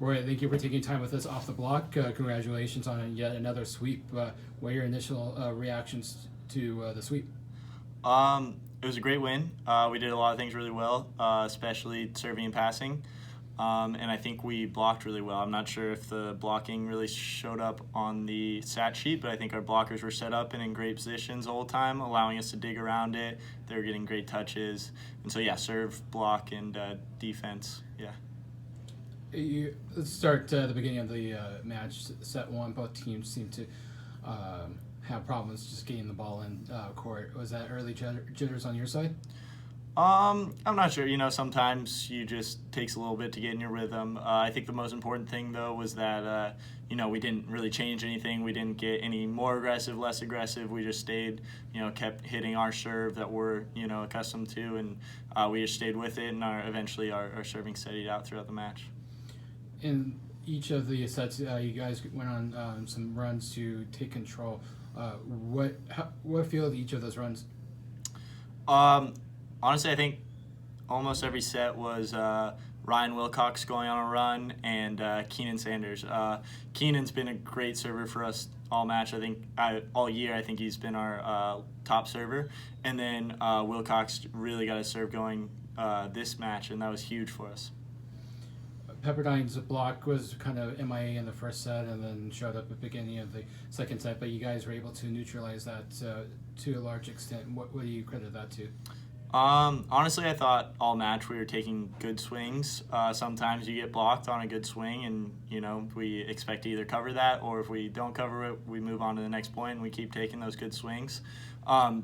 Roy, thank you for taking time with us off the block. Congratulations on yet another sweep. What are your initial reactions to the sweep? It was a great win. We did a lot of things really well, especially serving and passing. And I think we blocked really well. I'm not sure if the blocking really showed up on the stat sheet, but I think our blockers were set up and in great positions the whole time, allowing us to dig around it. They were getting great touches. And so, yeah, serve, block, and defense. Yeah. Let's start at the beginning of the match. Set one, both teams seem to have problems just getting the ball in court. Was that early jitters on your side? I'm not sure. Sometimes you just takes a little bit to get in your rhythm. I think the most important thing, though, was that, we didn't really change anything. We didn't get any more aggressive, less aggressive. We just stayed, kept hitting our serve that we're, accustomed to, and we just stayed with it, and eventually our serving steadied out throughout the match. In each of the sets, you guys went on some runs to take control. What fueled each of those runs? Honestly, I think almost every set was Ryan Wilcox going on a run and Keenan Sanders. Keenan's been a great server for us all match. I think all year. I think he's been our top server, and then Wilcox really got his serve going this match, and that was huge for us. Pepperdine's block was kind of MIA in the first set and then showed up at the beginning of the second set, but you guys were able to neutralize that to a large extent. What do you credit that to? Honestly, I thought all match we were taking good swings. Sometimes you get blocked on a good swing and, we expect to either cover that, or if we don't cover it, we move on to the next point and we keep taking those good swings.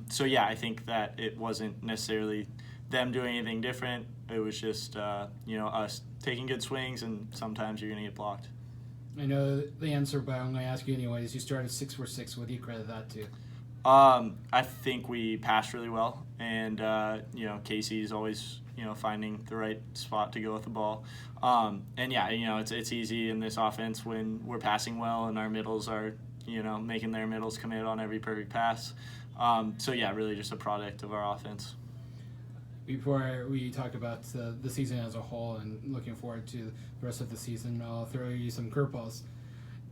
So yeah, I think that it wasn't necessarily them doing anything different. It was just, us taking good swings, and sometimes you're going to get blocked. I know the answer, but I'm going to ask you anyways. You started 6 for 6. What do you credit that to? I think we passed really well, and Casey is always finding the right spot to go with the ball. And yeah, it's easy in this offense when we're passing well and our middles are making their middles commit on every perfect pass. So yeah, really just a product of our offense. Before we talk about the season as a whole and looking forward to the rest of the season, I'll throw you some curveballs.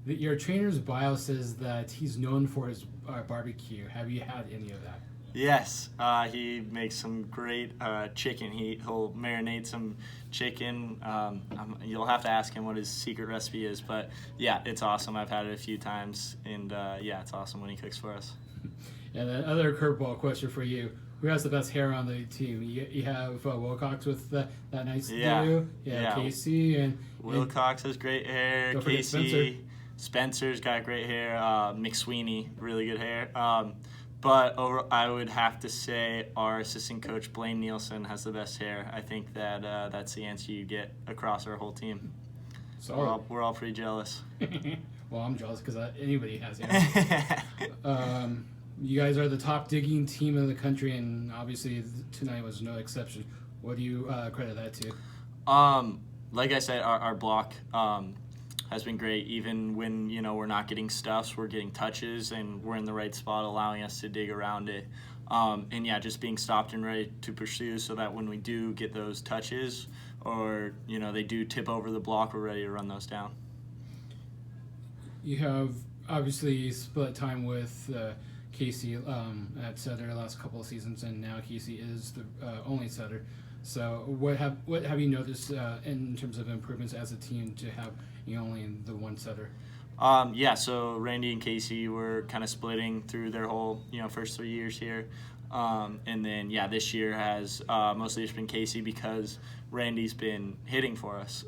Your trainer's bio says that he's known for his barbecue. Have you had any of that? Yes, he makes some great chicken. He'll marinate some chicken. You'll have to ask him what his secret recipe is, but yeah, it's awesome. I've had it a few times, and yeah, it's awesome when he cooks for us. And another curveball question for you. Who has the best hair on the team? You have Wilcox with that nice do. Yeah, Casey and Wilcox has great hair. Don't Casey, Spencer's got great hair. McSweeney, really good hair. But I would have to say our assistant coach Blaine Nielsen has the best hair. I think that that's the answer you get across our whole team. So we're all pretty jealous. Well, I'm jealous because anybody has hair. You guys are the top digging team in the country, and obviously tonight was no exception. What do you credit that to? Like I said, our block has been great. Even when we're not getting stuffs, we're getting touches, and we're in the right spot, allowing us to dig around it. And yeah, just being stopped and ready to pursue, so that when we do get those touches, or they do tip over the block, we're ready to run those down. You have obviously split time with Casey at setter the last couple of seasons, and now Casey is the only setter. So what have you noticed in terms of improvements as a team to have only the one setter? Yeah, so Randy and Casey were kind of splitting through their whole first 3 years here. And then yeah, this year has mostly just been Casey because Randy's been hitting for us.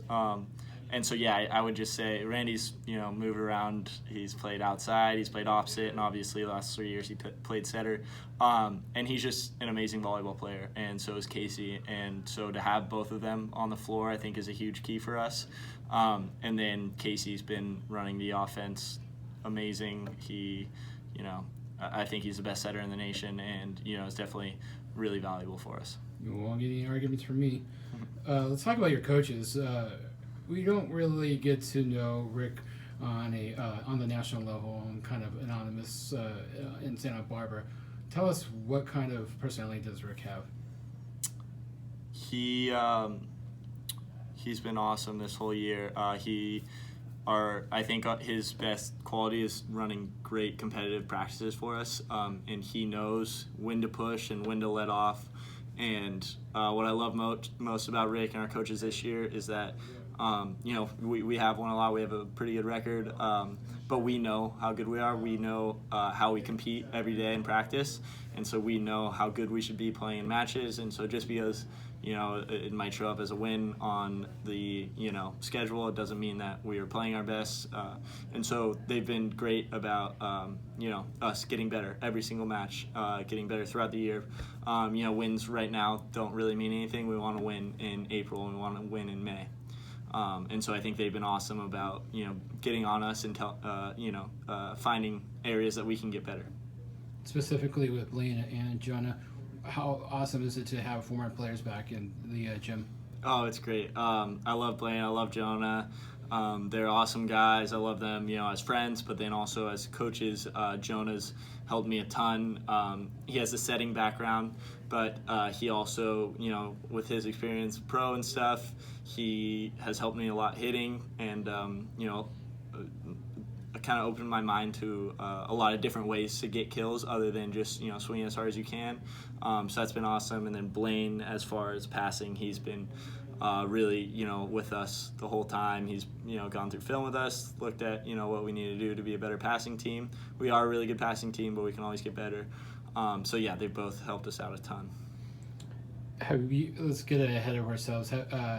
And so, yeah, I would just say Randy's, moved around. He's played outside. He's played opposite. And obviously the last 3 years he played setter. And he's just an amazing volleyball player. And so is Casey. And so to have both of them on the floor, I think, is a huge key for us. And then Casey's been running the offense amazing. He, I think he's the best setter in the nation. And, is definitely really valuable for us. You won't get any arguments from me. Let's talk about your coaches. We don't really get to know Rick on the national level and kind of anonymous in Santa Barbara. Tell us, what kind of personality does Rick have? He's been awesome this whole year. I think his best quality is running great competitive practices for us, and he knows when to push and when to let off. And what I love most about Rick and our coaches this year is that, we have won a lot. We have a pretty good record, but we know how good we are. We know how we compete every day in practice, and so we know how good we should be playing in matches. And so just because it might show up as a win on the schedule, it doesn't mean that we are playing our best. And so they've been great about us getting better every single match, getting better throughout the year. Wins right now don't really mean anything. We want to win in April and we want to win in May. And so I think they've been awesome about getting on us and finding areas that we can get better. Specifically with Blaine and Jonah, how awesome is it to have former players back in the gym? Oh, it's great. I love Blaine. I love Jonah. They're awesome guys. I love them, as friends, but then also as coaches. Jonah's helped me a ton. He has a setting background, but he also, with his experience pro and stuff, he has helped me a lot hitting, and kind of opened my mind to a lot of different ways to get kills other than just swinging as hard as you can. So that's been awesome. And then Blaine, as far as passing, he's been really with us the whole time. He's gone through film with us, looked at what we need to do to be a better passing team. We are a really good passing team, but we can always get better. So yeah, they've both helped us out a ton. Let's get ahead of ourselves.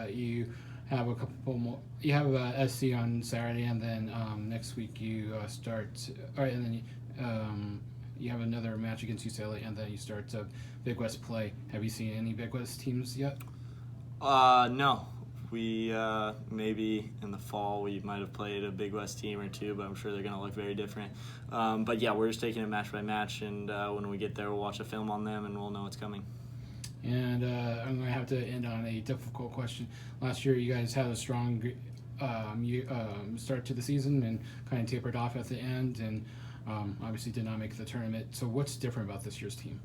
You have a couple more. You have SC on Saturday, and then next week you start. All right, and then you have another match against UCLA, and then you start Big West play. Have you seen any Big West teams yet? No. We maybe in the fall we might have played a Big West team or two, but I'm sure they're going to look very different. But yeah, we're just taking it match by match, and when we get there, we'll watch a film on them, and we'll know what's coming. And I'm going to have to end on a difficult question. Last year, you guys had a strong start to the season and kind of tapered off at the end, and obviously did not make the tournament. So what's different about this year's team?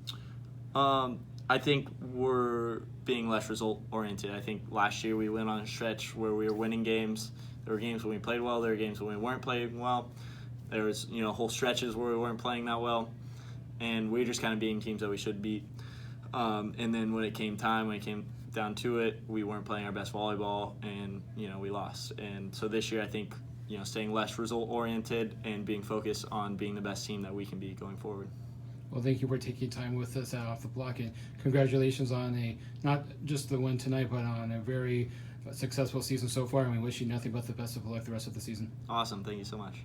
I think we're being less result-oriented. I think last year we went on a stretch where we were winning games. There were games when we played well. There were games when we weren't playing well. There was whole stretches where we weren't playing that well. And we were just kind of beating teams that we should beat. And then when it came down to it, we weren't playing our best volleyball, and we lost. And so this year, I think staying less result-oriented and being focused on being the best team that we can be going forward. Well, thank you for taking time with us at Off the Block, and congratulations on not just the win tonight, but on a very successful season so far. And we wish you nothing but the best of luck the rest of the season. Awesome. Thank you so much.